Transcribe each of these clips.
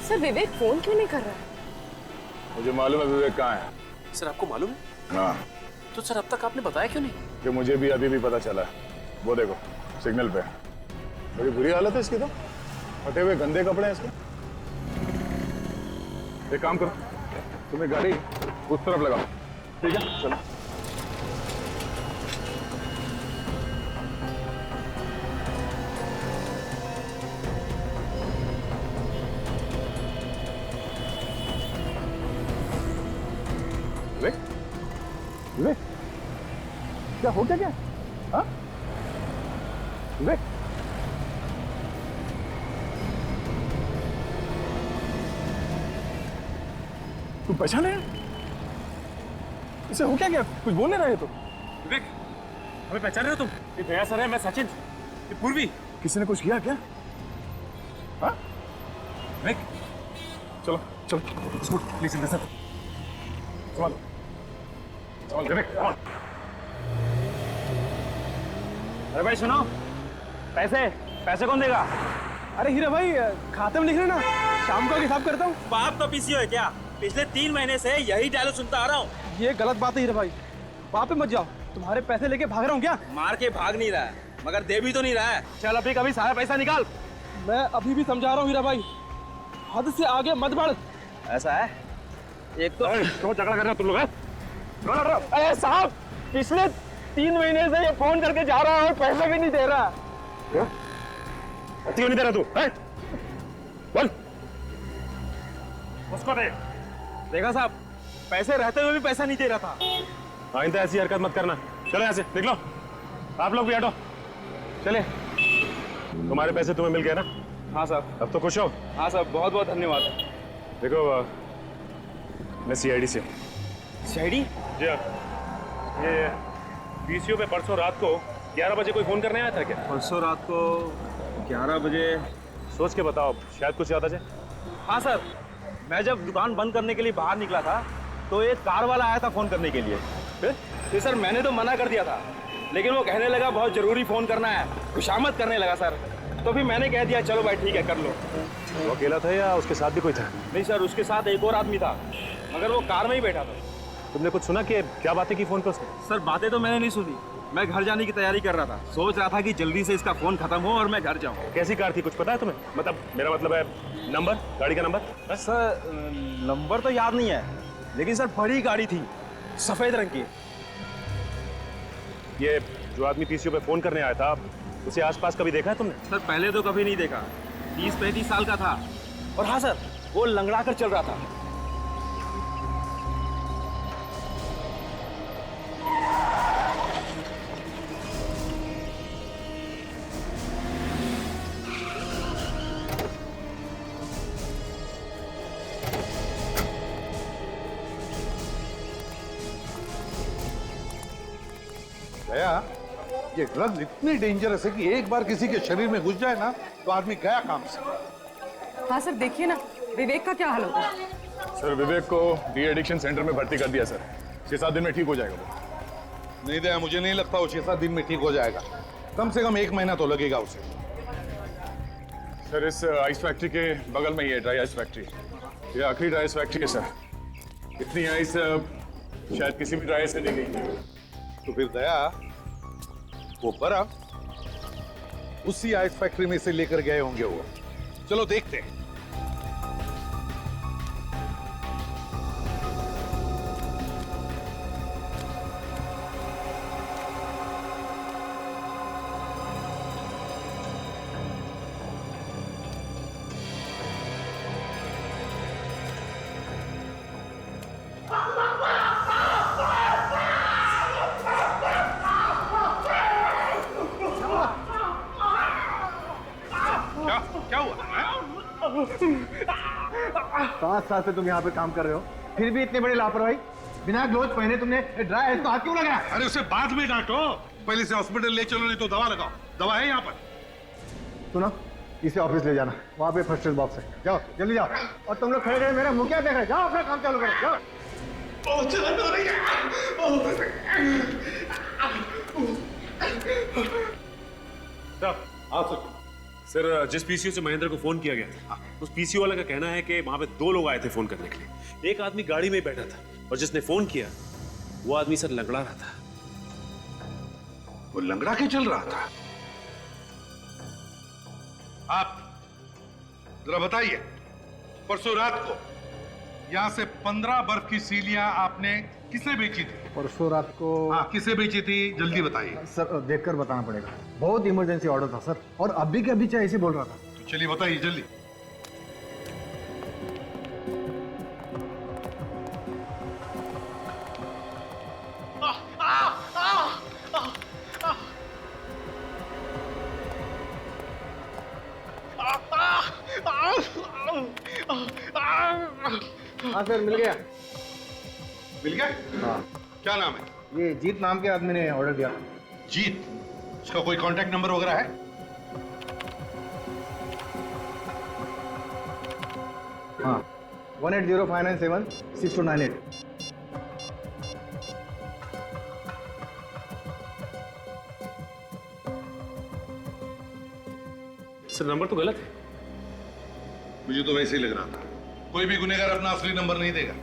Sir विवेक phone क्यों नहीं कर रहा है? मुझे मालूम है विवेक कहाँ है। सर आपको मालूम है? हाँ। तो सर अब तक आपने बताया क्यों नहीं? कि मुझे भी अभी भी पता चला है। वो देखो सिग्नल पे बड़ी बुरी हालत है इसकी, तो फटे हुए गंदे कपड़े हैं इसके। एक काम करो, तुम्हें गाड़ी उस तरफ लगाओ, ठीक है? चलो। विवेक, विवेक, क्या हो गया? हाँ? विवेक, तुम पहचाने? इसे हो क्या? कुछ बोल नहीं रहे तो? विवेक, हमें पहचान रहे हो तुम? ये दया सर है, मैं सचिन, ये पूर्वी। किसी ने कुछ किया क्या? हाँ? विवेक, चलो चलो, स्कूट प्लीज इन सर। संभालो, संभालो विवेक। अरे भाई सुनो, पैसे कौन देगा? अरे हीरा भाई, खाते में लिख रहे ना, शाम को हिसाब करता हूँ। बाप का पीसीओ है क्या? पिछले 3 महीने से यही डायलॉग सुनता आ रहा हूँ। ये गलत बात है हीरा भाई, बाप पे मत जाओ। तुम्हारे पैसे लेके भाग रहा हूँ क्या? मार के भाग नहीं रहा है, मगर दे भी तो नहीं रहा है। चल अभी कभी सारा पैसा निकाल। मैं अभी भी समझा रहा हूँ हीरा भाई, हद से आगे मत बढ़। ऐसा है? एक तो क्यों झगड़ा कर रहे हो तुम लोग? अरे साहब, पिछले 3 महीने से ये फोन करके जा रहा है और पैसे भी नहीं दे रहा। क्यों नहीं दे रहा तू? बोल। उसको दे। देखा साहब, पैसे रहते हुए भी पैसा नहीं दे रहा था। आइंदा ऐसी हरकत मत करना। चलो यहाँ से निकलो, आप लोग भी हटो। चले। तुम्हारे पैसे तुम्हें मिल गए ना? हाँ साहब। अब तो खुश हो? हाँ साहब, बहुत बहुत धन्यवाद। देखो मैं सीआईडी से। सीआईडी? जी हाँ। ये पीसीओ पे परसों रात को 11 बजे कोई फोन करने आया था क्या? परसों रात को 11 बजे? सोच के बताओ, शायद कुछ याद आ जाए। हाँ सर, मैं जब दुकान बंद करने के लिए बाहर निकला था तो एक कार वाला आया था फोन करने के लिए। फिर सर मैंने तो मना कर दिया था, लेकिन वो कहने लगा बहुत जरूरी फोन करना है, खुशामद करने लगा सर। तो फिर मैंने कह दिया चलो भाई ठीक है कर लो। वो अकेला था या उसके साथ भी कोई था? नहीं सर, उसके साथ एक और आदमी था, मगर वो कार में ही बैठा था। तुमने कुछ सुना कि क्या बातें की फोन पे उसने? सर बातें तो मैंने नहीं सुनी, मैं घर जाने की तैयारी कर रहा था। सोच रहा था कि जल्दी से इसका फोन खत्म हो और मैं घर जाऊं। कैसी कार थी कुछ पता है तुम्हें? मतलब मेरा मतलब है नंबर, गाड़ी का नंबर। सर नंबर तो याद नहीं है, लेकिन सर बड़ी गाड़ी थी, सफेद रंग की। ये जो आदमी पीसीओ पे फोन करने आया था, उसे आसपास कभी देखा है तुमने? सर पहले तो कभी नहीं देखा, 30-35 साल का था। और हाँ सर, वो लंगड़ा कर चल रहा था। गया, ये ड्रग्स इतनी डेंजरस है कि एक बार किसी के शरीर में घुस जाए ना तो आदमी गया काम से। हाँ सर देखिए ना, विवेक का क्या हाल होगा। सर विवेक को डी एडिक्शन सेंटर में भर्ती कर दिया सर, 6-7 दिन में ठीक हो जाएगा वो। नहीं दया, मुझे नहीं लगता वो 6-7 दिन में ठीक हो जाएगा, कम से कम 1 महीना तो लगेगा उसे। सर इस आइस फैक्ट्री के बगल में ही है ड्राई आइस फैक्ट्री, ये आखिरी ड्राई आइस फैक्ट्री है सर। इतनी आइस शायद किसी भी ड्राई आइस से नहीं गई। तो फिर दया वो बर्फ उसी आइस फैक्ट्री में से लेकर गए होंगे वो। चलो देखते हैं। क्या हुआ? 5 साल से तुम यहाँ पे काम कर रहे हो, फिर भी इतनी बड़ी लापरवाही। बिना ग्लोव्स पहने तुमने ड्राई आइस को हाथ क्यों लगाया? अरे उसे बाद में डांटो, पहले से हॉस्पिटल ले चलो, नहीं तो दवा लगाओ। दवा है यहाँ पर। सुनो, इसे ऑफिस ले जाना, वहाँ पे फर्स्ट एड बॉक्स है। जाओ जल्दी जाओ। और तुम लोग खड़े खड़े मेरा मुंह क्या देख रहे? जाओ अपना काम चालू करो, जाओ। सर जिस पीसीओ से महेंद्र को फोन किया गया था उस पीसीओ वाले का कहना है कि वहां पे 2 लोग आए थे फोन करने के लिए। एक आदमी गाड़ी में ही बैठा था और जिसने फोन किया वो आदमी सर लंगड़ा रहा था। वो लंगड़ा के चल रहा था? आप जरा बताइए, परसों रात को यहां से 15 बर्फ की सीलियां आपने किसे बेची थी? परसों रात को हाँ, किसे बेची थी? जल्दी बताइए। सर देखकर बताना पड़ेगा, बहुत इमरजेंसी ऑर्डर था सर, और अभी के अभी चाहे ऐसे बोल रहा था। तो चलिए बताइए जल्दी। हाँ सर मिल गया। मिल गया? हाँ, क्या नाम है? ये जीत नाम के आदमी ने ऑर्डर दिया। जीत? उसका कोई कांटेक्ट नंबर वगैरह है? हाँ 1805976298। सर नंबर तो गलत है। मुझे तो वैसे ही लग रहा था, कोई भी गुनहगार अपना असली नंबर नहीं देगा।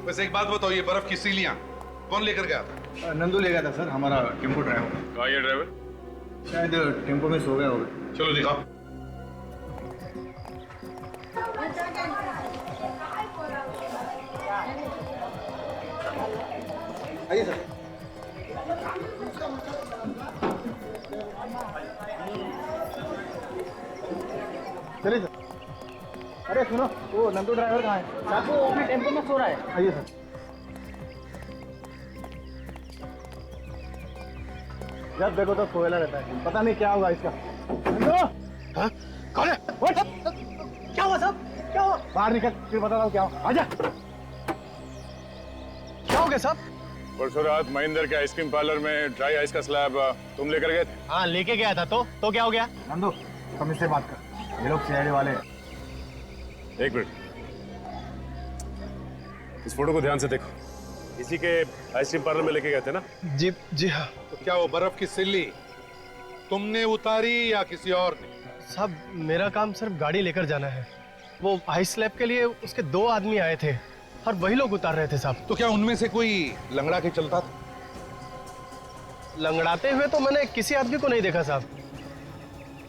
वैसे एक बात बताओ, ये बर्फ की सीलियां कौन लेकर गया था? नंदू ले गया था सर, हमारा टेम्पो ड्राइवर। कहाँ ये ड्राइवर? शायद टेम्पो में सो गया होगा। चलो दिखाओ। आइए सर। चलिए सर। अरे सुनो, वो नंदू ड्राइवर कहाँ है? साहब वो अपने टेम्पो में सो रहा है। आइए सर। जब देखो तो सोएला रहता है, पता नहीं क्या होगा इसका। नंदू! हाँ? कौन है? क्या हुआ साहब? क्या हुआ? बाहर निकल, फिर बता रहा हूँ क्या हुआ। आजा। क्या हो गया साहब? परसों रात महेंद्र के आइसक्रीम पार्लर में ड्राई आइस का स्लैब तुम लेकर गए थे? हाँ लेके गया था, तो क्या हो गया? नंदू तुम इससे बात कर, ये लोग सीआईडी वाले हैं। एक मिनट, इस फोटो को ध्यान से देखो। इसी के आइसक्रीम पार्लर में लेके गए थे ना? जी हाँ तो क्या वो बर्फ की सिल्ली तुमने उतारी या किसी और ने? साहब मेरा काम सिर्फ गाड़ी लेकर जाना है। वो आइस स्लैब के लिए उसके 2 आदमी आए थे और वही लोग उतार रहे थे साहब। तो क्या उनमें से कोई लंगड़ा के चलता था? लंगड़ाते हुए तो मैंने किसी आदमी को नहीं देखा साहब।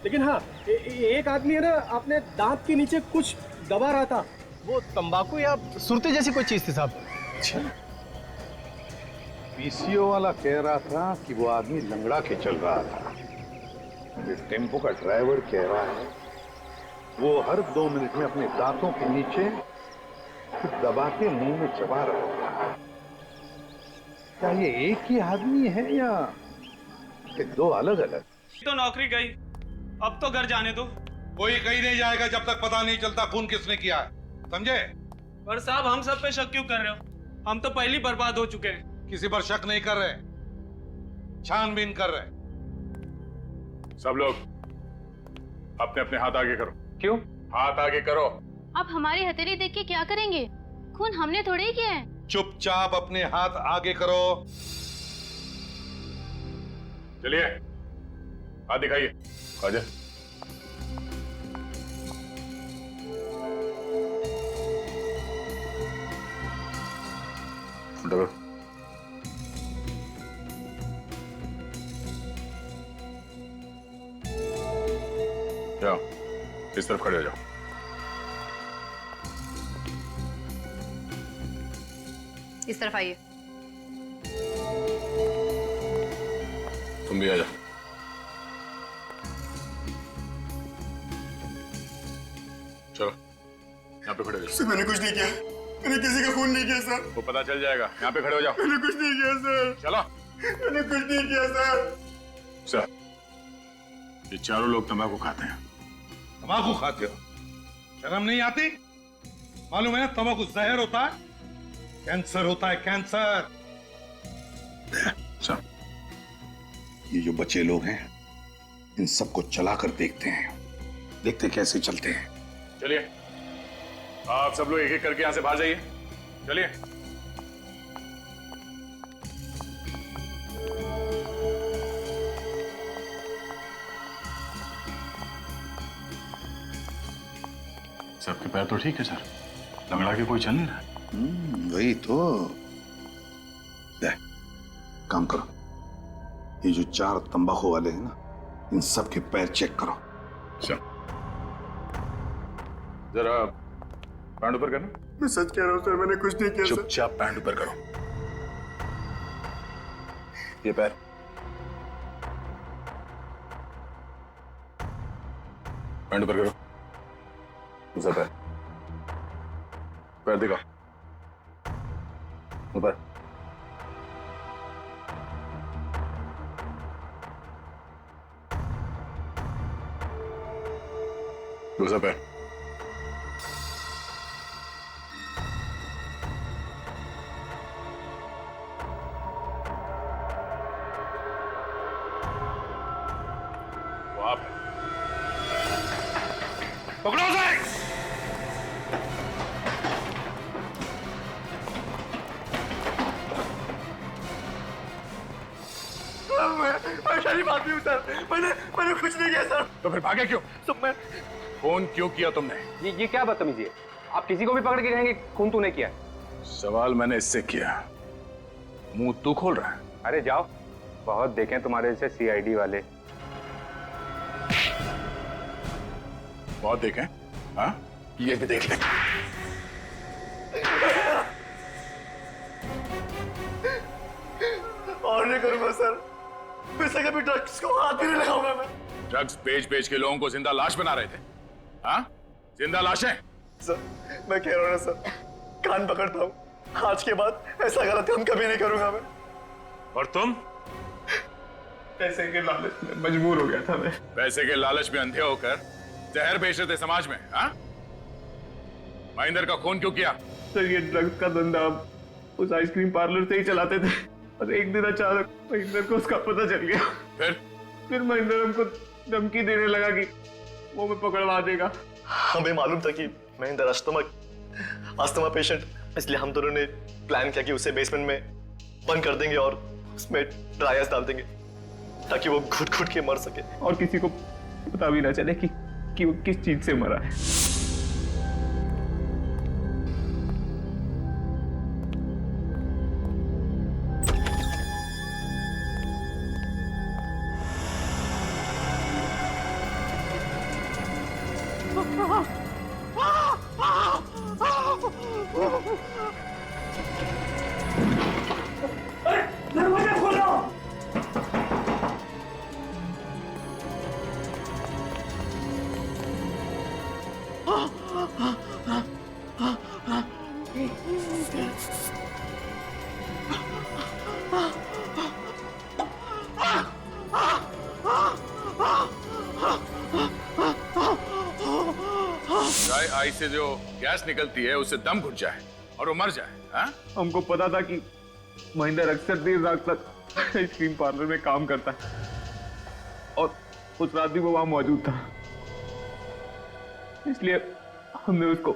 लेकिन हाँ एक आदमी है ना, अपने दांत के नीचे कुछ दबा रहा था। वो तंबाकू या सुरती जैसी कोई चीज थी साहब। पीसीओ वाला कह रहा था कि वो आदमी लंगड़ा के चल रहा था। ये टेम्पो का ड्राइवर कह रहा है वो हर 2 मिनट में अपने दांतों के नीचे कुछ दबा के मुंह में चबा रहा था। क्या ये एक ही आदमी है या कि 2 अलग अलग? तो नौकरी गई, अब तो घर जाने दो। कोई कहीं नहीं जाएगा जब तक पता नहीं चलता खून किसने किया है, समझे? पर साहब हम सब पे शक क्यों कर रहे हो? हम तो पहले ही बर्बाद हो चुके हैं। किसी पर शक नहीं कर रहे, छानबीन कर रहे। सब लोग अपने अपने हाथ आगे करो। क्यों? हाथ आगे करो। आप हमारी हथेली देख के क्या करेंगे? खून हमने थोड़े ही किया है। चुपचाप अपने हाथ आगे करो। चलिए हाथ दिखाइए। आजा। उठो। जाओ, इस तरफ खड़े हो जाओ। इस तरफ आइए। तुम भी आ जाओ। चलो यहाँ पे खड़े हो जाओ। मैंने कुछ नहीं किया, मैंने किसी का खून नहीं किया सर। वो पता चल जाएगा, यहाँ पे खड़े हो जाओ। मैंने कुछ नहीं किया सर। चलो। मैंने कुछ नहीं किया सर। सर ये चारों लोग तंबाकू खाते हैं। तंबाकू खाते हो? शर्म नहीं आती? मालूम है तंबाकू जहर होता है, कैंसर होता है, कैंसर। सर ये जो बच्चे लोग हैं इन सबको चला कर देखते हैं, देखते कैसे चलते हैं। चलिए आप सब लोग एक एक करके यहाँ से बाहर जाइए। चलिए। सबके पैर तो ठीक है सर, लंगड़ा के कोई चल नहीं रहा। वही तो। दे, काम करो, ये जो 4 तंबाकू वाले हैं ना, इन सब के पैर चेक करो। चल जरा पैंट ऊपर करना। मैं सच कह रहा हूँ सर, मैंने कुछ नहीं किया सर। चुपचाप पैंट ऊपर करो। ये पैर, पैंट ऊपर करो। दूसरा पैर, पैर दिखाओ ऊपर। दूसरा पैर, वो आप है। पकड़ो उसे। मैं शरीफ आदमी हूँ सर, मैंने कुछ नहीं किया सर। तो फिर भागे क्यों? सब मैं फोन क्यों किया तुमने? ये क्या बदतमीजी है? आप किसी को भी पकड़ के कहेंगे खून तूने किया? सवाल मैंने इससे किया, मुंह तू खोल रहा है। अरे जाओ, बहुत देखें तुम्हारे जैसे सीआईडी वाले। बहुत देखें? हाँ, ये भी देख ले। और नहीं करूंगा सर, वैसे कभी ड्रग्स को हाथ भी नहीं लगाऊंगा मैं। ड्रग्स बेच के लोगों को जिंदा लाश बना रहे थे। हाँ, जिंदा लाशें। सर मैं कह रहा हूँ ना सर, कान पकड़ता हूँ, आज के बाद ऐसा गलत काम कभी नहीं करूंगा मैं। और तुम? पैसे के लालच में मजबूर हो गया था मैं। पैसे के लालच में अंधे होकर जहर बेच रहे थे समाज में। हाँ, महेंद्र का खून क्यों किया? सर ये ड्रग्स का धंधा उस आइसक्रीम पार्लर से ही चलाते थे, और एक दिन अचानक महेंद्र को उसका पता चल गया। फिर महेंद्र हमको धमकी देने लगा कि वो हमें पकड़वा देगा। हमें मालूम था कि महेंद्र अस्थमा पेशेंट, इसलिए हम दोनों ने प्लान किया कि उसे बेसमेंट में बंद कर देंगे और उसमें ड्राई आइस डाल देंगे ताकि वो घुट घुट के मर सके और किसी को पता भी ना चले कि वो किस चीज से मरा है। दरवाजा खोलो। ड्राई आइस से जो गैस निकलती है उससे दम घुट जाए और वो मर जाए। हाँ? हमको पता था कि महेंद्र अक्सर देर रात तक आइसक्रीम पार्लर में काम करता है और उस रात भी वो वहां मौजूद था, इसलिए हमने उसको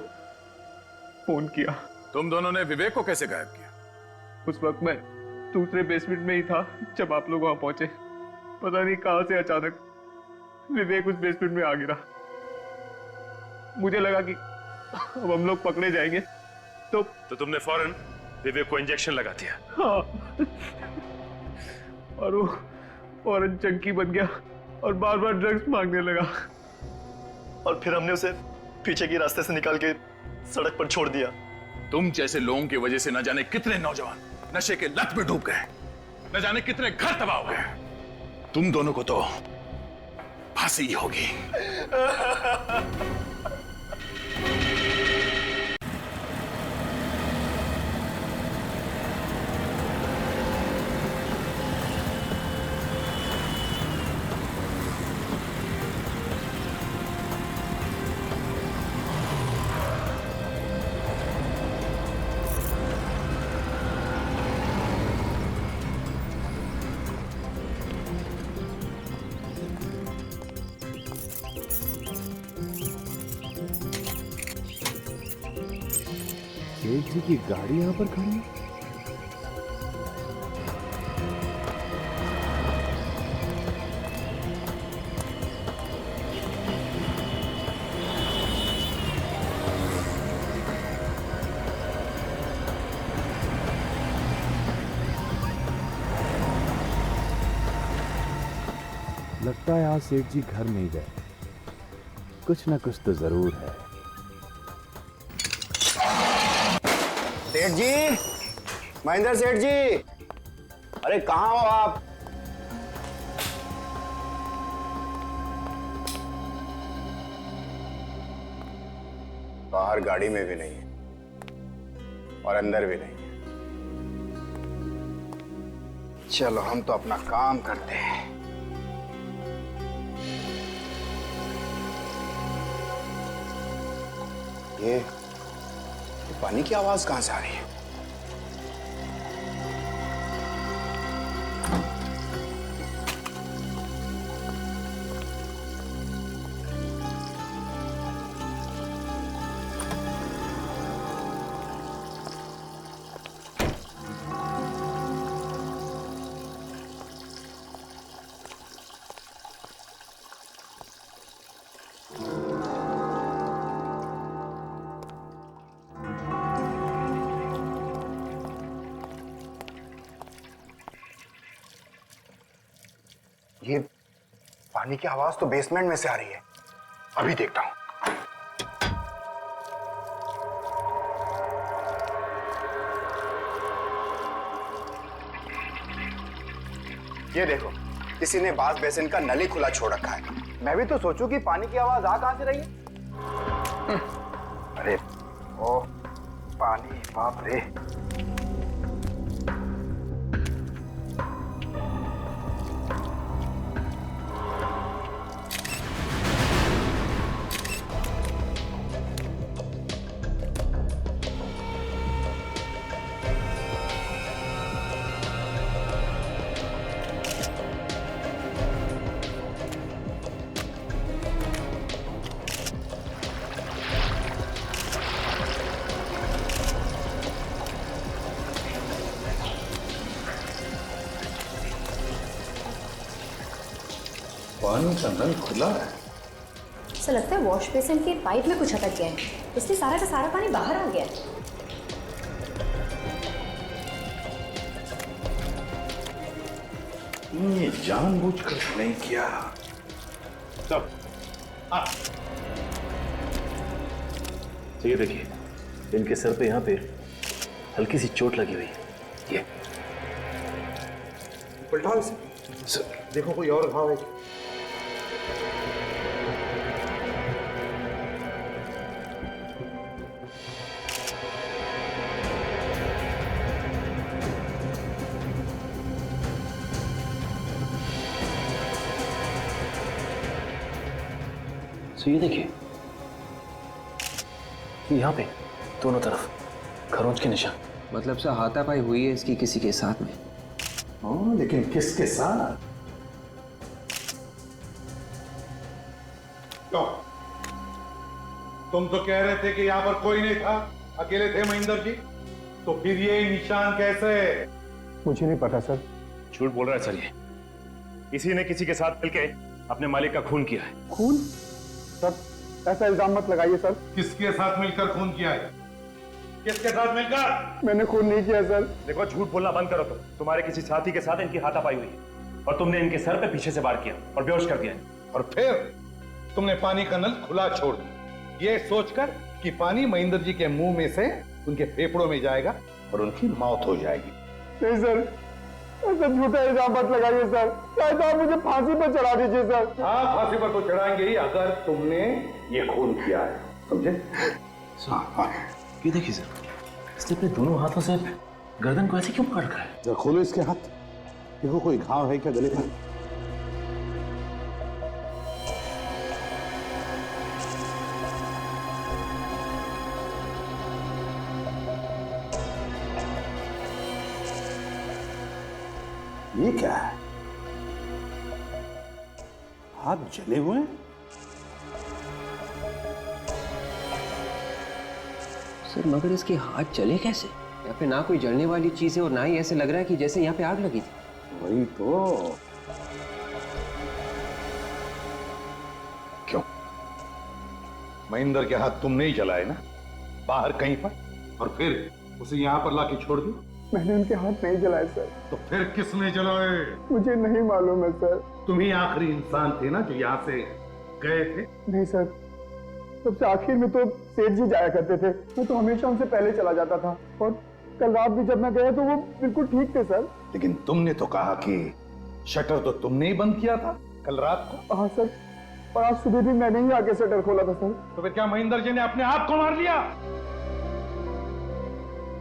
फोन किया। तुम दोनों ने विवेक को कैसे गायब किया? उस वक्त मैं दूसरे बेसमेंट में ही था जब आप लोग वहां पहुंचे। पता नहीं कहां से अचानक विवेक उस बेसमेंट में आ गिरा। मुझे लगा कि अब हम लोग पकड़े जाएंगे, तो तुमने फौरन विवेक को इंजेक्शन लगा दिया। हाँ, और वो फौरन चंकी बन गया और बार बार ड्रग्स मांगने लगा, और फिर हमने उसे पीछे के रास्ते से निकाल के सड़क पर छोड़ दिया। तुम जैसे लोगों की वजह से न जाने कितने नौजवान नशे के लत में डूब गए, न जाने कितने घर तबाह हो गए। तुम दोनों को तो फांसी ही होगी। तेज जी की गाड़ी यहाँ पर खड़ी है। लगता है आज सेठ जी घर नहीं गए। कुछ ना कुछ तो जरूर है। सेठ जी, महेंद्र सेठ जी, अरे कहाँ हो आप? बाहर गाड़ी में भी नहीं है और अंदर भी नहीं है। चलो हम तो अपना काम करते हैं। ये पानी की आवाज कहां से आ रही है? ये पानी की आवाज तो बेसमेंट में से आ रही है। अभी देखता हूं। ये देखो, किसी ने बाथ बेसिन का नली खुला छोड़ रखा है। मैं भी तो सोचूं कि पानी की आवाज आ कहां से रही है। अरे ओ पानी, बाप रे। पानी का नल खुला है। ऐसा लगता है वॉश बेसिन के पाइप में कुछ अटक गया है, इसलिए सारा का सारा पानी बाहर आ गया है। ये जानबूझकर नहीं किया। सब तो ये देखिए, इनके सर पे यहाँ पे हल्की सी चोट लगी हुई है। ये पलटाओ इसे, देखो कोई और घाव है। तो ये देखिए, यहाँ पे दोनों तरफ खरोंच के निशान। मतलब से हाथापाई हुई है इसकी किसी के साथ में। हाँ, लेकिन किसके साथ? क्यों? तुम तो कह रहे थे कि यहाँ पर कोई नहीं था, अकेले थे महेंद्र जी, तो फिर ये निशान कैसे? मुझे नहीं पता सर। झूठ बोल रहा है सर ये। किसी ने किसी के साथ मिलके अपने मालिक का खून किया है। खून? सर ऐसा इल्जाम मत लगाइए सर। किसके साथ मिलकर खून किया है? किसके साथ मिलकर? मैंने खून नहीं किया सर। देखो झूठ बोलना बंद करो। तुम्हारे किसी साथी के साथ इनकी हाथापाई हुई है और तुमने इनके सर पे पीछे से वार किया और बेहोश कर दिया। और फिर तुमने पानी का नल खुला छोड़ दिया, ये सोचकर कि पानी महेंद्र जी के मुंह में से उनके फेफड़ों में जाएगा और उनकी मौत हो जाएगी। नहीं सर, ऐसा झूठा इल्जाम मत लगाइए सर। चाहे तो आप मुझे फांसी पर चढ़ा दीजिए सर। हाँ, फांसी पर तो चढ़ाएंगे ही अगर तुमने ये खून किया है, समझे? ये देखिए सर, इसने अपने दोनों हाथों से गर्दन को ऐसे क्यों पकड़ रखा है? जरा खोलो इसके हाथ, देखो कोई घाव है क्या गले पर? ये क्या है? हाथ जले हुए हैं? सर मगर इसके हाथ जले कैसे? यहाँ पे ना कोई जलने वाली चीज है और ना ही ऐसे लग रहा है कि जैसे यहाँ पे आग लगी थी। वही तो। क्यों? महेंद्र के हाथ तुमने ही जलाए ना, बाहर कहीं पर, और फिर उसे यहाँ पर लाके छोड़ दिया। मैंने उनके हाथ नहीं जलाए सर। तो फिर किसने जलाए? मुझे नहीं मालूम है सर। तुम ही आखिरी इंसान थे ना जो यहाँ से गए थे? नहीं सर, सबसे आखिर में तो सेठ जी जाया करते थे, मैं तो हमेशा उनसे पहले चला जाता था। और कल रात भी जब मैं गया तो वो बिल्कुल ठीक थे सर। लेकिन तुमने तो कहा कि शटर तो तुमने ही बंद किया था कल रात को। हाँ सर, और आज सुबह भी मैंने ही आके शटर खोला था सर। तो फिर क्या महेंद्र जी ने अपने आप को मार लिया?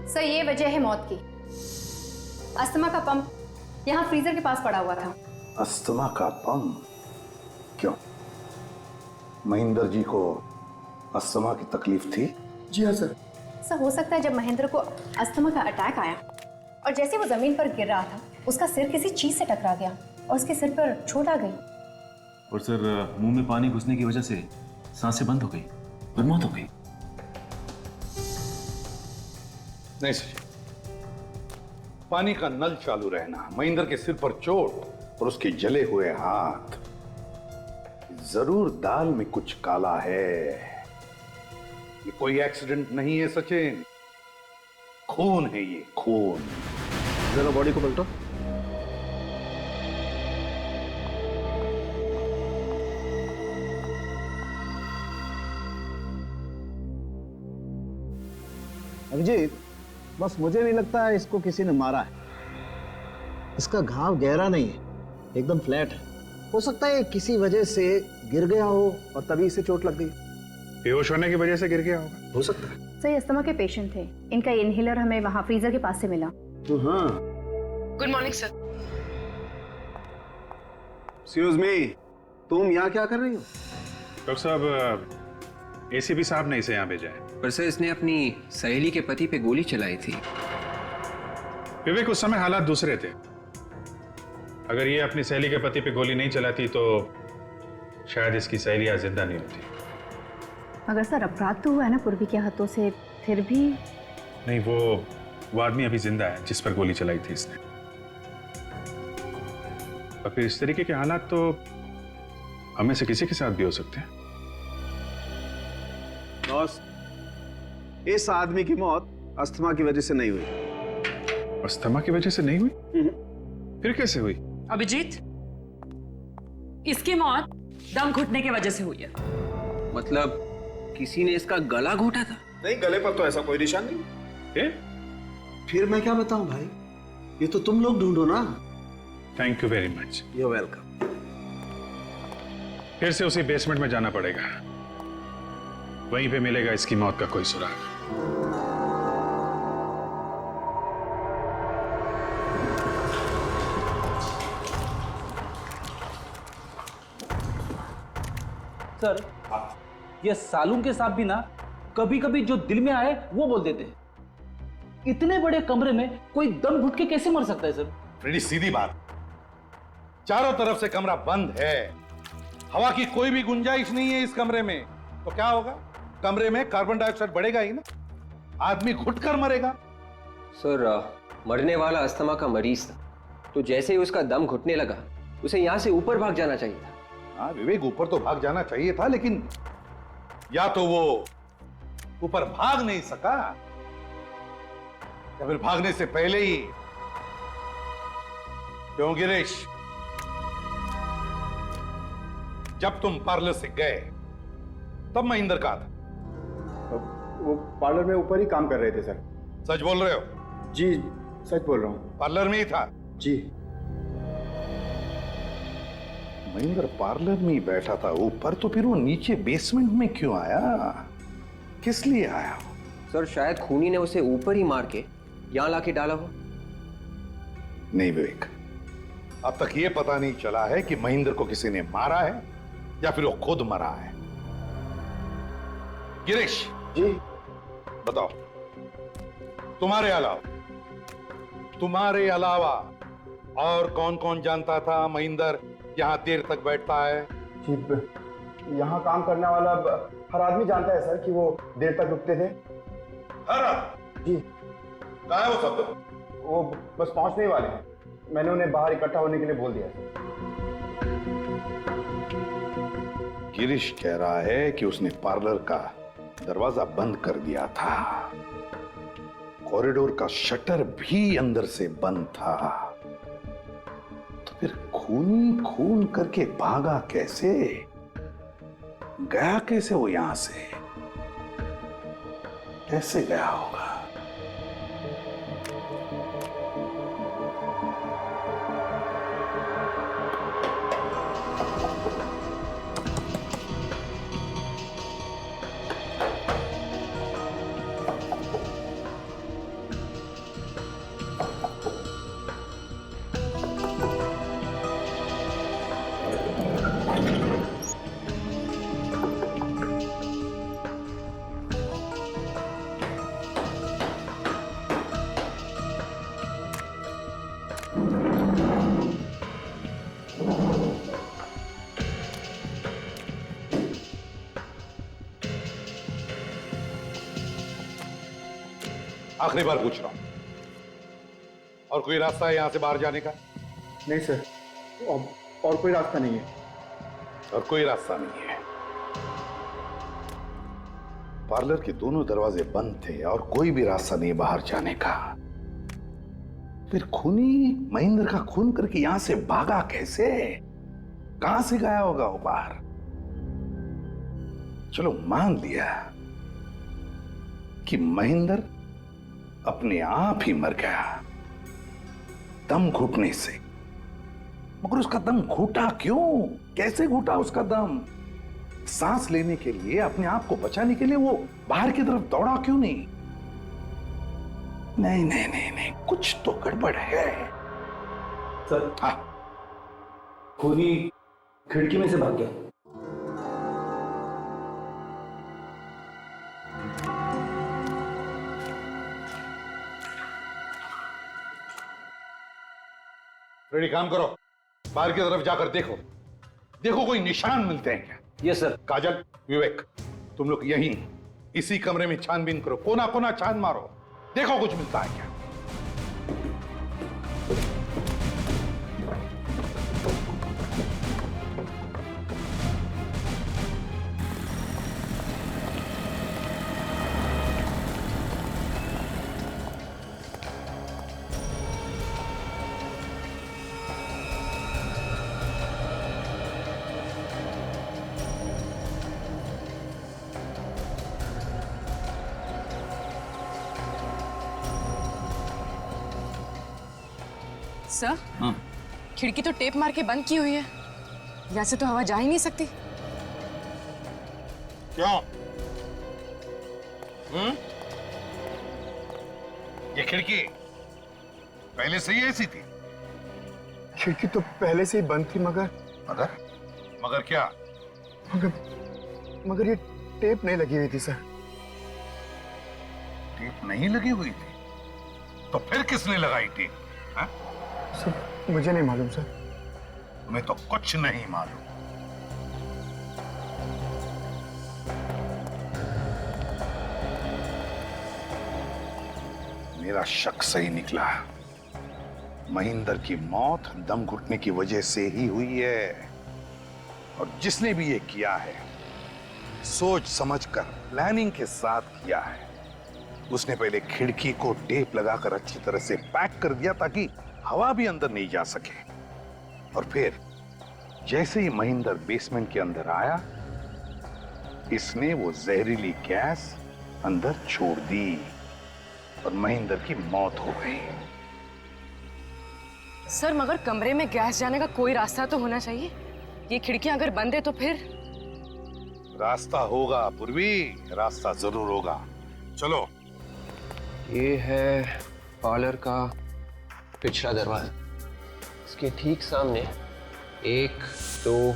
सर ये वजह है मौत की। अस्थमा का पंप यहाँ फ्रीजर के पास पड़ा हुआ था। अस्थमा का पंप? क्यों, महेंद्र जी को अस्थमा की तकलीफ थी? जी हाँ सर। सर हो सकता है जब महेंद्र को अस्थमा का अटैक आया और जैसे वो जमीन पर गिर रहा था उसका सिर किसी चीज से टकरा गया और उसके सिर पर चोट आ गई। और सर मुंह में पानी घुसने की वजह से सांसें बंद हो गई और मौत हो गई। नहीं सर, पानी का नल चालू रहना, महेंद्र के सिर पर चोट और उसके जले हुए हाथ, जरूर दाल में कुछ काला है। ये कोई एक्सीडेंट नहीं है सचिन, खून है ये, खून। जरा बॉडी को पलटो। अभिजीत, बस मुझे नहीं लगता है इसको किसी ने मारा है। इसका घाव गहरा नहीं है, एकदम फ्लैट है। हो सकता है किसी वजह से गिर गया हो और तभी इसे चोट लग गई। बेहोश होने की वजह से गिर गया होगा। हो सकता है। सर अस्थमा के पेशेंट थे, इनका इनहेलर हमें वहाँ फ्रीजर के पास से मिला। हाँ। Good morning sir. Excuse me, तुम यहाँ क्या कर रही हो? डॉक्टर साहब, एसीपी साहब ने इसे यहाँ भेजा है। पर सर इसने अपनी सहेली के पति पे गोली चलाई थी। विवेक, उस समय हालात दूसरे थे। अगर ये अपनी सहेली के पति पे गोली नहीं चलाती तो शायद इसकी सहेली आज जिंदा नहीं होती। मगर सर अपराध तो हुआ है ना पूर्वी के हाथों से, फिर भी। नहीं, वो आदमी अभी जिंदा है जिस पर गोली चलाई थी इसने। और फिर इस तरीके के हालात तो हमें से किसी के साथ भी हो सकते हैं। बॉस, इस आदमी की मौत अस्थमा की वजह से नहीं हुई। अस्थमा की वजह से नहीं हुई? फिर कैसे हुई? अभिजीत, इसकी मौत दम घुटने की वजह से हुई है। मतलब किसी ने इसका गला घोटा था? नहीं, गले पर तो ऐसा कोई निशान नहीं। फिर मैं क्या बताऊं भाई, ये तो तुम लोग ढूंढो ना। Thank you very much. You welcome. फिर से उसी बेसमेंट में जाना पड़ेगा, वहीं पे मिलेगा इसकी मौत का कोई सुराग। सर, ये सालून के साहब भी ना कभी कभी जो दिल में आए वो बोल देते हैं। इतने बड़े कमरे में कोई दम घुट के कैसे मर सकता है सर? फ्रेडी, सीधी बात, चारों तरफ से कमरा बंद है, हवा की कोई भी गुंजाइश नहीं है इस कमरे में, तो क्या होगा? कमरे में कार्बन डाइऑक्साइड बढ़ेगा ही ना, आदमी घुटकर मरेगा। सर मरने वाला अस्थमा का मरीज था, तो जैसे ही उसका दम घुटने लगा उसे यहाँ से ऊपर भाग जाना चाहिए था। हाँ विवेक, ऊपर तो भाग जाना चाहिए था, लेकिन या तो वो ऊपर भाग नहीं सका या फिर भागने से पहले ही। क्यों गिरीश, जब तुम पार्लर से गए तब महेंद्र कहाँ था? वो पार्लर में ऊपर ही काम कर रहे थे सर। सच बोल रहे हो? जी सच बोल रहा हूँ। पार्लर में ही था? जी। महेंद्र पार्लर में ही बैठा था ऊपर, तो फिर वो नीचे बेसमेंट में क्यों आया? किस लिए आया? सर शायद खूनी ने उसे ऊपर ही मार के यहां लाके डाला हो। नहीं विवेक, अब तक ये पता नहीं चला है कि महेंद्र को किसी ने मारा है या फिर वो खुद मरा है। गिरीश जी बताओ, तुम्हारे अलावा और कौन कौन जानता था महेंद्र यहाँ देर तक बैठता है? जी, यहाँ काम करने वाला हर आदमी जानता है सर कि वो देर तक रुकते थे। हर आदमी? जी। कहाँ है वो सब लोग? वो बस पहुंचने ही वाले हैं, मैंने उन्हें बाहर इकट्ठा होने के लिए बोल दिया। गिरीश कह रहा है कि उसने पार्लर का दरवाजा बंद कर दिया था। कॉरिडोर का शटर भी अंदर से बंद था, तो फिर खून खून करके भागा कैसे? गया कैसे वो यहां से? कैसे गया होगा? आखिरी बार पूछ रहा हूं, और कोई रास्ता है यहां से बाहर जाने का? नहीं सर, और कोई रास्ता नहीं है। और कोई रास्ता नहीं है। पार्लर के दोनों दरवाजे बंद थे और कोई भी रास्ता नहीं बाहर जाने का। फिर खूनी महेंद्र का खून करके यहां से भागा कैसे? कहां से गया होगा वो बाहर? चलो मान लिया कि महेंद्र अपने आप ही मर गया दम घुटने से, मगर उसका दम घुटा क्यों? कैसे घुटा उसका दम? सांस लेने के लिए, अपने आप को बचाने के लिए वो बाहर की तरफ दौड़ा क्यों नहीं? नहीं नहीं नहीं नहीं, कुछ तो गड़बड़ है सर। हाँ, खूनी खिड़की में से भाग गया। रेडी, काम करो, बाहर की तरफ जाकर देखो, देखो कोई निशान मिलते हैं क्या? Yes sir. काजल, विवेक, तुम लोग यहीं इसी कमरे में छानबीन करो, कोना कोना छान मारो, देखो कुछ मिलता है क्या। सर, खिड़की तो टेप मार के बंद की हुई है, वैसे तो हवा जा ही नहीं सकती। क्यों? ये खिड़की पहले से ही ऐसी थी? खिड़की तो पहले से ही बंद थी, मगर मगर क्या? मगर ये टेप नहीं लगी हुई थी सर। टेप नहीं लगी हुई थी? तो फिर किसने लगाई टेप? हाँ? सर, मुझे नहीं मालूम सर। तुम्हें तो कुछ नहीं मालूम। मेरा शक सही निकला, महेंद्र की मौत दम घुटने की वजह से ही हुई है, और जिसने भी ये किया है सोच समझकर, प्लानिंग के साथ किया है। उसने पहले खिड़की को टेप लगाकर अच्छी तरह से पैक कर दिया ताकि हवा भी अंदर नहीं जा सके, और फिर जैसे ही महेंद्र बेसमेंट के अंदर आया, इसने वो जहरीली गैस अंदर छोड़ दी और महेंद्र की मौत हो गई। सर, मगर कमरे में गैस जाने का कोई रास्ता तो होना चाहिए। ये खिड़कियां अगर बंद है तो फिर? रास्ता होगा पूर्वी, रास्ता जरूर होगा। चलो। ये है पार्लर का पिछला दरवाजा। इसके ठीक सामने 1, 2,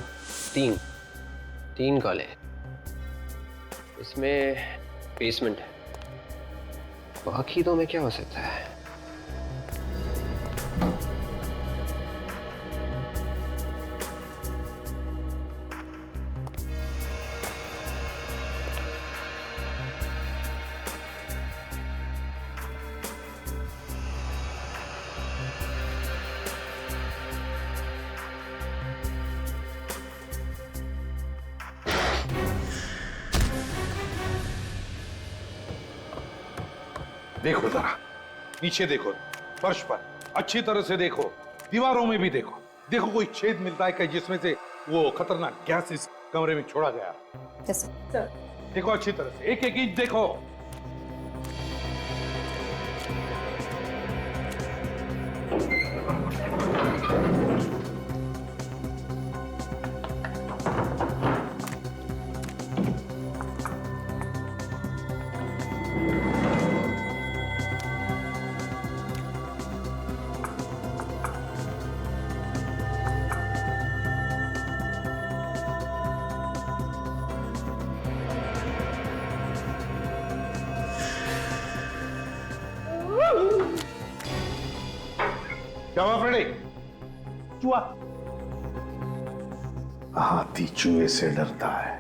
3 कॉले। इसमें बेसमेंट है। बाकी दो में क्या हो सकता है? देखो जरा, नीचे देखो, फर्श पर अच्छी तरह से देखो, दीवारों में भी देखो। देखो कोई छेद मिलता है क्या जिसमें से वो खतरनाक गैस इस कमरे में छोड़ा गया? सर। देखो अच्छी तरह से, एक एक इंच देखो। क्या हुआ फ्रेडी? चूहा? हाथी चूहे से डरता है।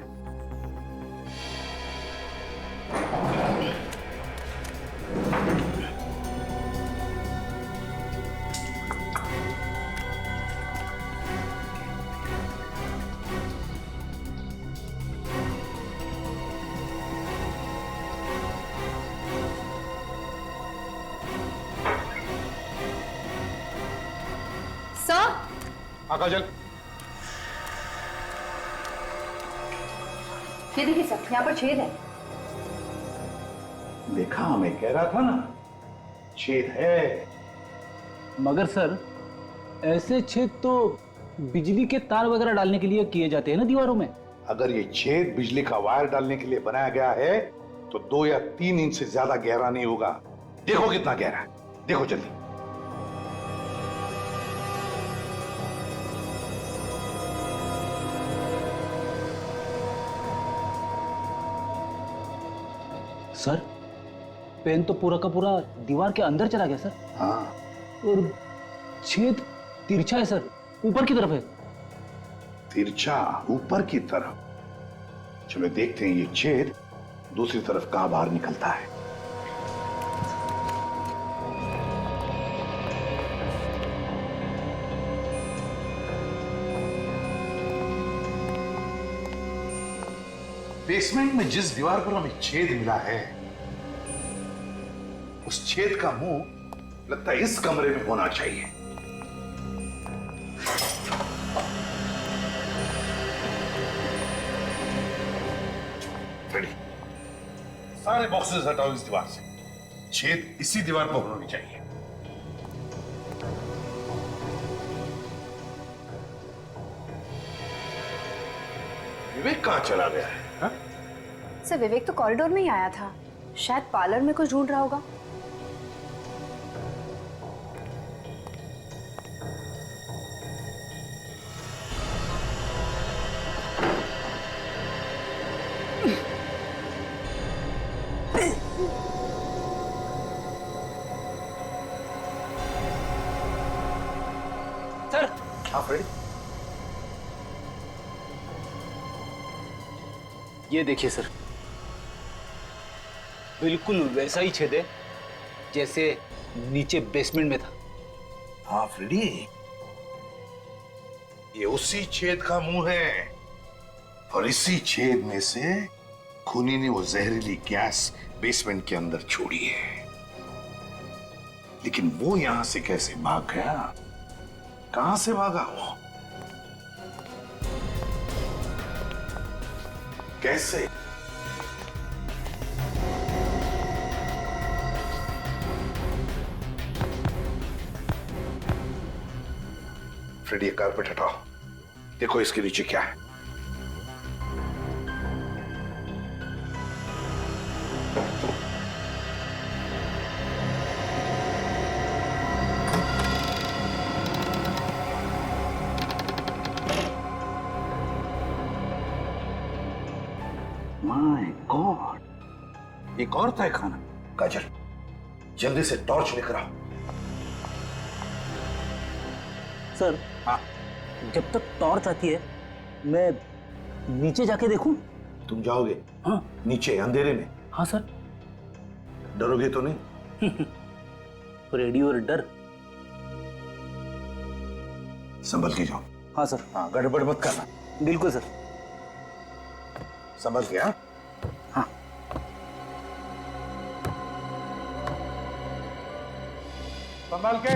काजल, ये देखिए सर, यहाँ पर छेद है। देखा, मैं कह रहा था ना, छेद है। मगर सर, ऐसे छेद तो बिजली के तार वगैरह डालने के लिए किए जाते हैं ना दीवारों में। अगर ये छेद बिजली का वायर डालने के लिए बनाया गया है तो 2 या 3 इंच से ज्यादा गहरा नहीं होगा। देखो कितना गहरा है, देखो जल्दी। सर, पेन तो पूरा का पूरा दीवार के अंदर चला गया सर। हाँ। और छेद तिरछा है सर, ऊपर की तरफ है। तिरछा ऊपर की तरफ? चलो देखते हैं ये छेद दूसरी तरफ कहां बाहर निकलता है। बेसमेंट में जिस दीवार पर हमें छेद मिला है, उस छेद का मुंह लगता है इस कमरे में होना चाहिए। सारे बॉक्सेस हटाओ इस दीवार से। छेद इसी दीवार पर होनी चाहिए। विवेक कहां चला गया है? हा? सर, विवेक तो कॉरिडोर में ही आया था, शायद पार्लर में कुछ ढूंढ रहा होगा। सर। हाँ फ्रेडी, ये देखिए सर, बिल्कुल वैसा ही छेद है जैसे नीचे बेसमेंट में था। हाँ फ्रेडी, ये उसी छेद का मुंह है और इसी छेद में से खूनी ने वो जहरीली गैस बेसमेंट के अंदर छोड़ी है। लेकिन वो यहां से कैसे भाग गया? कहां से भागा वो? कैसे? फ्रेडी, कारपेट हटाओ, देखो इसके नीचे क्या है। माय गॉड, एक और तय खाना। काजल, जल्दी से टॉर्च लेकर आओ। सर, हाँ, जब तक टॉर्च आती है मैं नीचे जाके देखूं? तुम जाओगे? हाँ। नीचे अंधेरे में? हाँ सर। डरोगे तो नहीं? रेडियो और डर। संभल के जाओ। हाँ सर। हाँ, गड़बड़ मत करना। बिल्कुल सर। संभल के। हाँ। संभाल के।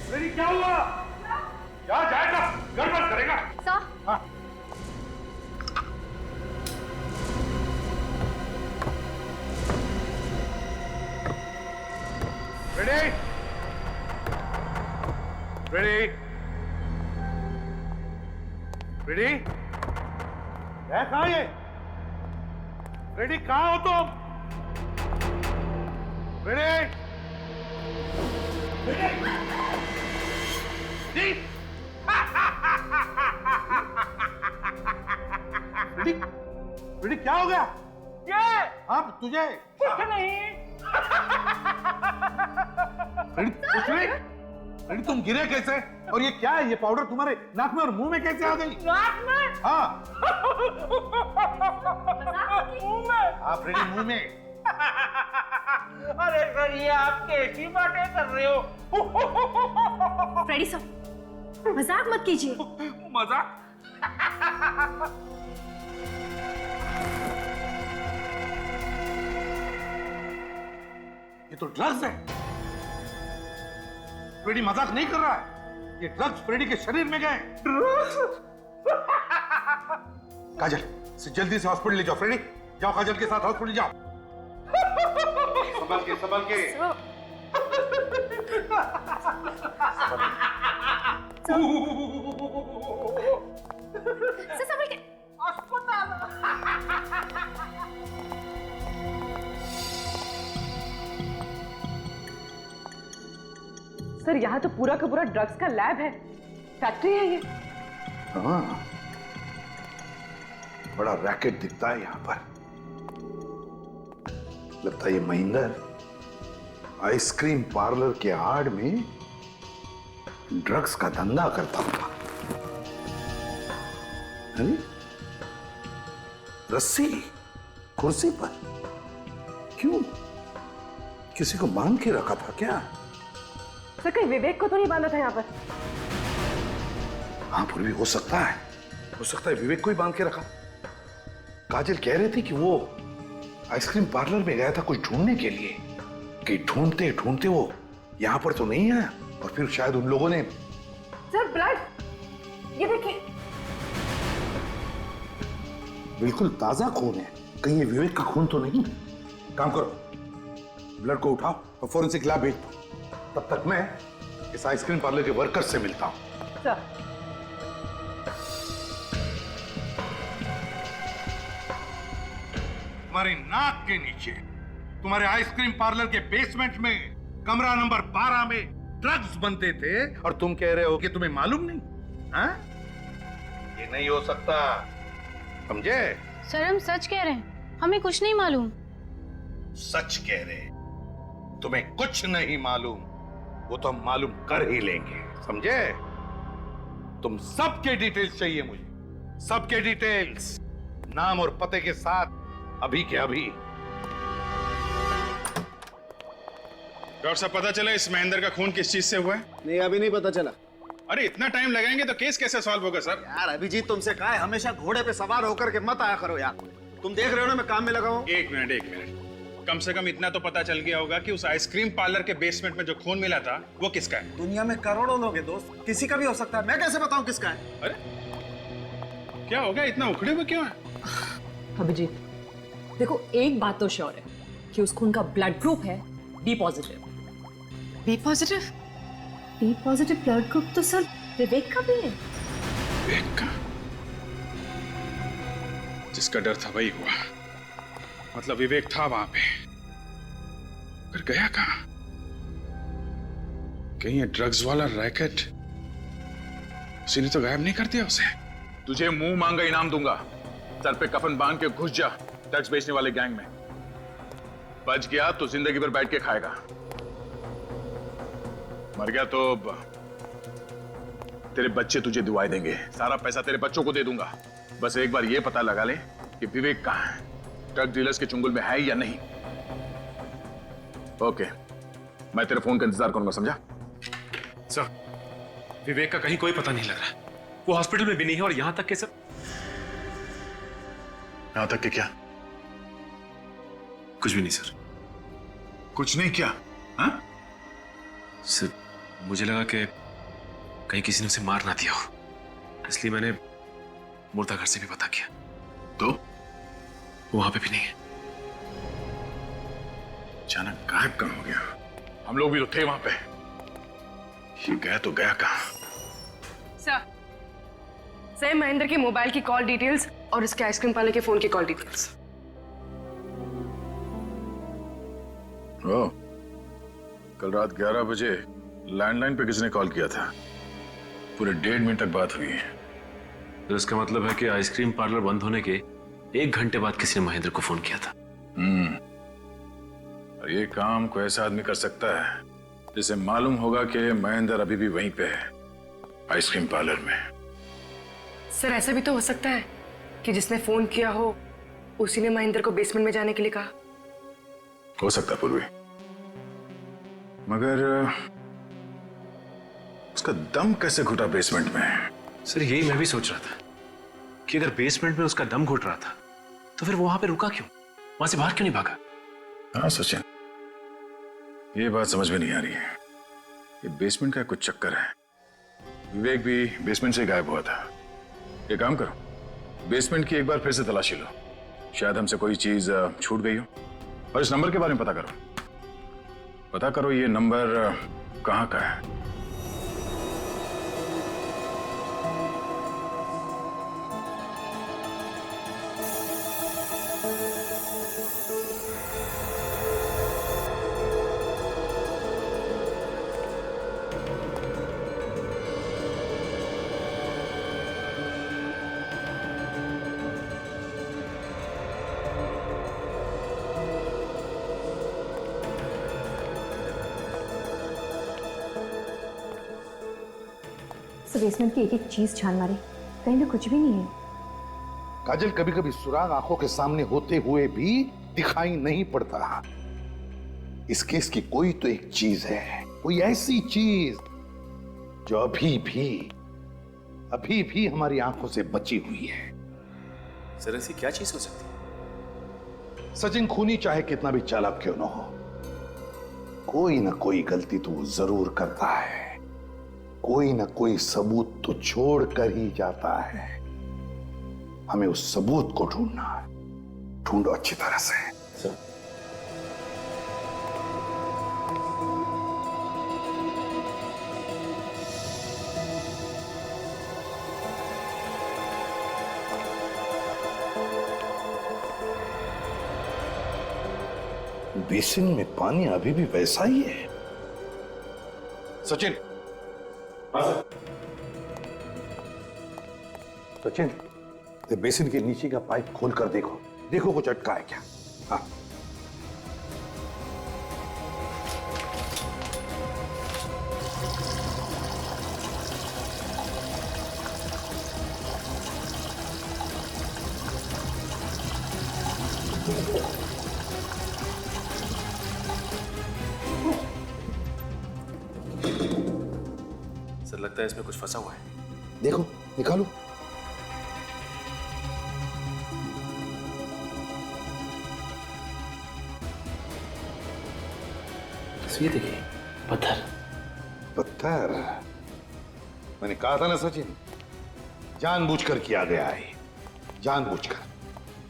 फ्रेडी क्या हुआ? क्या जाएगा? गड़बड़ करेगा। सर। हाँ। रेडी? रेडी? रेडी? है कहाँ ये? रेडी कहाँ हो तुम? रेडी? रेडी? रेडी क्या हो गया? ये अब तुझे कुछ नहीं। रेडी तुम गिरे कैसे? और ये क्या है? ये पाउडर तुम्हारे नाक में और मुंह में कैसे आ गई? नाक में? हाँ। मुंह में? आप रेडी मुंह में? अरे सर ये आप कैसी बातें कर रहे हो? फ्रेडी सर, मजाक मत कीजिए। मजाक? ये तो ड्रग्स है। फ्रेडी मजाक नहीं कर रहा है। ये ड्रग्स फ्रेडी के शरीर में गए। काजल जल्दी से हॉस्पिटल ले जाओ। फ्रेडी जाओ, काजल के साथ हॉस्पिटल जाओ। संभाल के, संभाल के। संभाल के। सर यहाँ तो पूरा का पूरा ड्रग्स का लैब है, फैक्ट्री है ये। हाँ, बड़ा रैकेट दिखता है यहाँ पर। लगता है ये महेंद्र आइसक्रीम पार्लर के आड़ में ड्रग्स का धंधा करता होगा। अरे रस्सी कुर्सी पर क्यों? किसी को बांध के रखा था क्या? सर कहीं विवेक को तो नहीं बांधा था यहाँ पर? हाँ पूर्वी, हो सकता है विवेक को ही बांध के रखा। काजल कह रही थी कि वो आइसक्रीम पार्लर में गया था कुछ ढूंढने के लिए, कि ढूंढते ढूंढते वो यहाँ पर तो नहीं आया, और फिर शायद उन लोगों ने। सर ब्लड, ये देखिए। बिल्कुल ताजा खून है, कहीं ये विवेक का खून तो नहीं? काम करो, ब्लड को उठाओ और फोरेंसिक लैब भेज दो। तब तक मैं इस आइसक्रीम पार्लर के वर्कर से मिलता हूं। सर तुम्हारी नाक के नीचे, तुम्हारे आइसक्रीम पार्लर के बेसमेंट में कमरा नंबर 12 में ड्रग्स बनते थे, और तुम कह रहे हो कि तुम्हें मालूम नहीं? हाँ? ये नहीं हो सकता, समझे? सर हम सच कह रहे हैं, हमें कुछ नहीं मालूम। सच कह रहे, तुम्हें कुछ नहीं मालूम, वो तो हम मालूम कर ही लेंगे, समझे? तुम सबके डिटेल्स चाहिए मुझे, सबके डिटेल्स, नाम और पते के साथ, अभी के अभी। डॉक्टर साहब, पता चला इस महेंद्र का खून किस चीज से हुआ है? नहीं, अभी नहीं पता चला। अरे इतना टाइम लगाएंगे तो केस कैसे सॉल्व होगा सर? यार अभिजीत, तुमसे कहा है हमेशा घोड़े पे सवार होकर के मत आया करो यार। तुम देख रहे हो ना मैं काम में लगा हूं। एक मिनट, कम से कम इतना तो पता चल गया होगा कि उस आइसक्रीम पार्लर के बेसमेंट में जो खून मिला था वो किसका है? दुनिया में करोड़ों लोग हैं दोस्त, किसी का भी हो सकता है, मैं कैसे बताऊं किसका है? अरे क्या हो गया, इतना उखड़े हुए क्यों है? अभिजीत देखो, एक बात तो श्योर है कि उस खून का ब्लड ग्रुप है B positive. B positive? B positive blood group तो सर विवेक का भी है। विवेक का? जिसका डर था वही हुआ, मतलब विवेक था वहां पे, फिर गया कहां? कहीं ये ड्रग्स वाला रैकेट उसी ने तो गायब नहीं कर दिया उसे? तुझे मुंह मांगा इनाम दूंगा, सर पे कफन बांध के घुस जा ड्रग्स बेचने वाले गैंग में। बच गया तो जिंदगी भर बैठ के खाएगा, मर गया तो तेरे बच्चे तुझे दुआएं देंगे, सारा पैसा तेरे बच्चों को दे दूंगा। बस एक बार ये पता लगा ले कि विवेक कहां है, ड्रग डीलर्स के चुंगल में है या नहीं। ओके, मैं तेरे फोन का इंतजार करूंगा, समझा? सर विवेक का कहीं कोई पता नहीं लग रहा, वो हॉस्पिटल में भी नहीं है, और यहां तक के सर। यहां तक के क्या? कुछ भी नहीं सर। कुछ नहीं क्या? हाँ? सर मुझे लगा कि कहीं किसी ने उसे मार ना दिया हो, इसलिए मैंने मुर्दा घर से भी पता किया, तो वो वहां पे भी नहीं है। अचानक गायब कहाँ हो गया? हम लोग भी तो थे वहां पे। ये गया तो गया कहाँ? सर महेंद्र के मोबाइल की कॉल डिटेल्स और उसके आइसक्रीम वाले के फोन की कॉल डिटेल्स। ओ, कल रात 11 बजे लैंडलाइन पे किसने कॉल किया था? पूरे 1.5 मिनट तक बात हुई है। तो इसका मतलब है कि आइसक्रीम पार्लर बंद होने के 1 घंटे बाद किसी ने महेंद्र को फोन किया था। और ये काम कोई ऐसा आदमी कर सकता है जिसे मालूम होगा कि महेंद्र अभी भी वहीं पे है, आइसक्रीम पार्लर में। सर ऐसा भी तो हो सकता है कि जिसने फोन किया हो उसी ने महेंद्र को बेसमेंट में जाने के लिए कहा। हो सकता पूर्वी, मगर उसका दम कैसे घुटा बेसमेंट में? सर यही मैं भी सोच रहा था कि अगर बेसमेंट में उसका दम घुट रहा था तो फिर वो वहां पे रुका क्यों, वहां से बाहर क्यों नहीं भागा? हाँ सचिन, ये बात समझ में नहीं आ रही है। ये बेसमेंट का कुछ चक्कर है। विवेक भी बेसमेंट से गायब हुआ था। ये काम करो, बेसमेंट की एक बार फिर से तलाशी लो, शायद हमसे कोई चीज छूट गई हो। और इस नंबर के बारे में पता करो ये नंबर कहाँ का है। बेसमेंट की एक एक चीज छान मारी, कहीं ना कुछ भी नहीं है। काजल, कभी कभी सुराग आंखों के सामने होते हुए भी दिखाई नहीं पड़ता। इस केस की कोई तो एक चीज है, कोई ऐसी चीज जो अभी भी हमारी आंखों से बची हुई है। सर ऐसी क्या चीज हो सकती है? सचिन खूनी चाहे कितना भी चालाक क्यों न हो, कोई ना कोई गलती तो वो जरूर करता है। कोई ना कोई सबूत तो छोड़ कर ही जाता है। हमें उस सबूत को ढूंढना है। ढूंढो अच्छी तरह से। बेसिन में पानी अभी भी वैसा ही है। सचिन, सचिन, बेसिन के नीचे का पाइप खोल कर देखो, देखो कुछ अटका है क्या। हाँ, सर लगता है इसमें कुछ फंसा हुआ है। देखो, निकालो। ये देखिए, पत्थर। मैंने कहा था ना सचिन, जानबूझकर किया गया है। जानबूझकर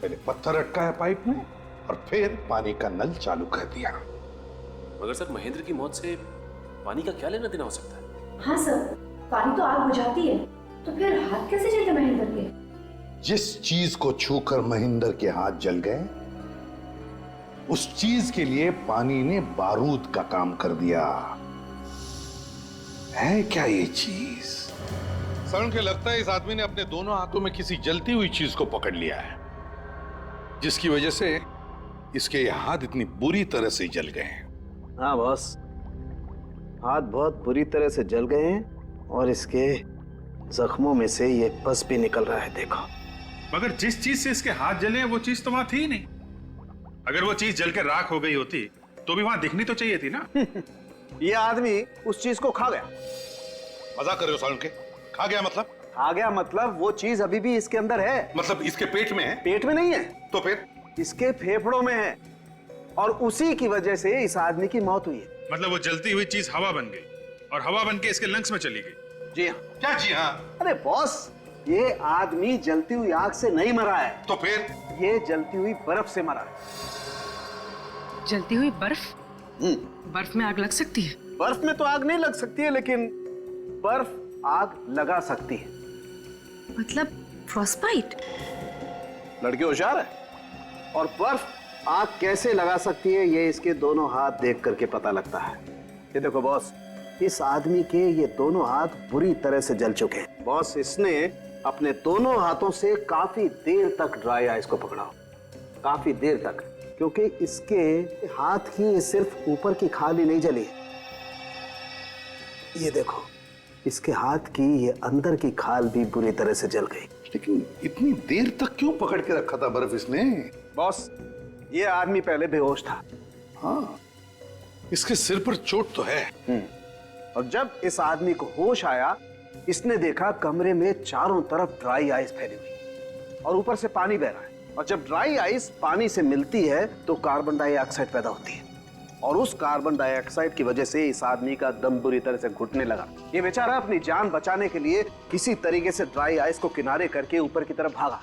पहले पत्थर अटका है पाइप में और फिर पानी का नल चालू कर दिया। मगर सर महेंद्र की मौत से पानी का क्या लेना देना हो सकता है? हाँ सर, पानी तो आग बुझाती है, तो फिर हाथ कैसे जलते महेंद्र के? जिस चीज को छूकर महेंद्र के हाथ जल गए, उस चीज के लिए पानी ने बारूद का काम कर दिया। है क्या ये चीज? सरण के लगता है इस आदमी ने अपने दोनों हाथों में किसी जलती हुई चीज को पकड़ लिया है, जिसकी वजह से इसके ये हाथ इतनी बुरी तरह से जल गए हैं। हाँ बॉस, हाथ बहुत बुरी तरह से जल गए हैं और इसके जख्मों में से ये पस भी निकल रहा है। देखो, मगर जिस चीज से इसके हाथ जले हैं वो चीज तो वहां थी ही नहीं। अगर वो चीज जल के राख हो गई होती तो भी वहां दिखनी तो चाहिए थी ना। ये आदमी उस चीज को खा गया। मजाक कर रहे हो सालन के? खा गया मतलब? खा गया मतलब वो चीज अभी भी इसके अंदर है। मतलब इसके पेट में है? पेट में नहीं है तो फिर? इसके फेफड़ों में है और उसी की वजह से इस आदमी की मौत हुई है। मतलब वो जलती हुई चीज हवा बन गई और हवा बन के इसके लंग्स में चली गई। जी हाँ। क्या जी हाँ? अरे बॉस, ये आदमी जलती हुई आग से नहीं मरा है। तो फिर? ये जलती हुई बर्फ से मरा है। जलती हुई बर्फ? बर्फ में आग लग सकती है? बर्फ में तो आग नहीं लग सकती है, लेकिन बर्फ आग लगा सकती है। मतलब फ्रॉस्टबाइट? लड़की होशियार है। और बर्फ आग कैसे लगा सकती है ये इसके दोनों हाथ देख करके पता लगता है। ये देखो बॉस, इस आदमी के ये दोनों हाथ बुरी तरह से जल चुके हैं। बॉस, इसने अपने दोनों हाथों से काफी देर तक ड्राई आइस को पकड़ा, काफी देर तक, क्योंकि इसके हाथ की सिर्फ ऊपर की खाल ही नहीं जली है। ये देखो, इसके हाथ की ये अंदर की खाल भी बुरी तरह से जल गई। लेकिन इतनी देर तक क्यों पकड़ के रखा था बर्फ इसने? बॉस, ये आदमी पहले बेहोश था। हाँ, इसके सिर पर चोट तो है। और जब इस आदमी को होश आया, इसने देखा कमरे में चारों तरफ ड्राई आइस फैली हुई और ऊपर से पानी बह रहा है। और जब ड्राई आइस पानी से मिलती है तो कार्बन डाइऑक्साइड पैदा होती है, और उस कार्बन डाइऑक्साइड की वजह से इस आदमी का दम बुरी तरह से घुटने लगा। ये बेचारा अपनी जान बचाने के लिए किसी तरीके से ड्राई आइस को किनारे करके ऊपर की तरफ भागा,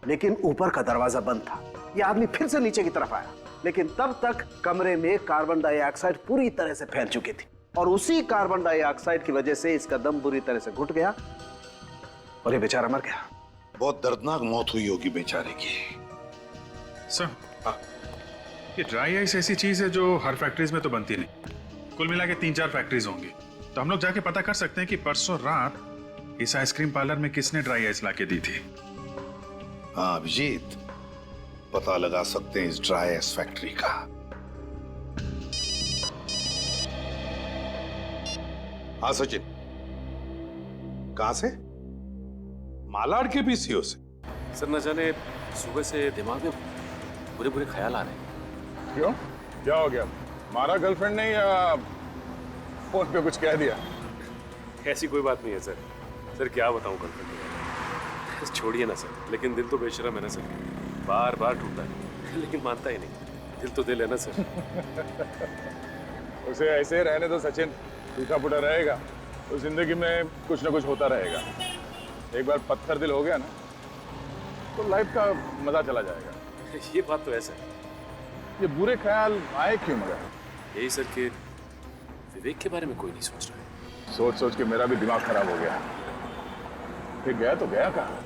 लेकिन ऊपर का दरवाजा बंद था। ये आदमी फिर से नीचे की तरफ आया, लेकिन तब तक कमरे में कार्बन डाइऑक्साइड पूरी तरह से फैल चुकी थी, और उसी कार्बन डाइऑक्साइड की वजह से इसका दम बुरी तरह से घुट गया और ये बेचारा मर गया। बहुत दर्दनाक मौत हुई होगी बेचारे की। सर, ये ड्राई आइस ऐसी चीज है जो हर फैक्ट्रीज में तो बनती नहीं। कुल मिला के 3-4 फैक्ट्रीज होंगी। तो हम लोग जाके पता कर सकते हैं कि परसों रात इस आइसक्रीम पार्लर में किसने ड्राई आइस लाके दी थी। हाँ अभिजीत, पता लगा सकते हैं इस ड्राई आइस फैक्ट्री का। हाँ सचिन, कहां से? मालाड के पीसीओ से। सर न जाने सुबह से दिमाग में बुरे बुरे ख्याल आ रहे हैं। क्यों, क्या हो गया? मारा गर्लफ्रेंड ने या फोन पे कुछ कह दिया? ऐसी कोई बात नहीं है सर। सर क्या बताऊं गर्लफ्रेंड के बारे में। छोड़िए ना सर, लेकिन दिल तो बेशरम है ना सर। बार बार टूटता है लेकिन मानता ही नहीं। दिल तो दिल है ना सर। उसे ऐसे रहने दो सचिन, टूटा फूटा रहेगा तो जिंदगी में कुछ ना कुछ होता रहेगा। एक बार पत्थर दिल हो गया ना तो लाइफ का मजा चला जाएगा। ये बात तो ऐसा है। ये बुरे ख्याल आए क्यों मगर? यही सर के विवेक के बारे में कोई नहीं सोच रहा है। सोच सोच के मेरा भी दिमाग खराब हो गया। फिर गया तो गया कहाँ?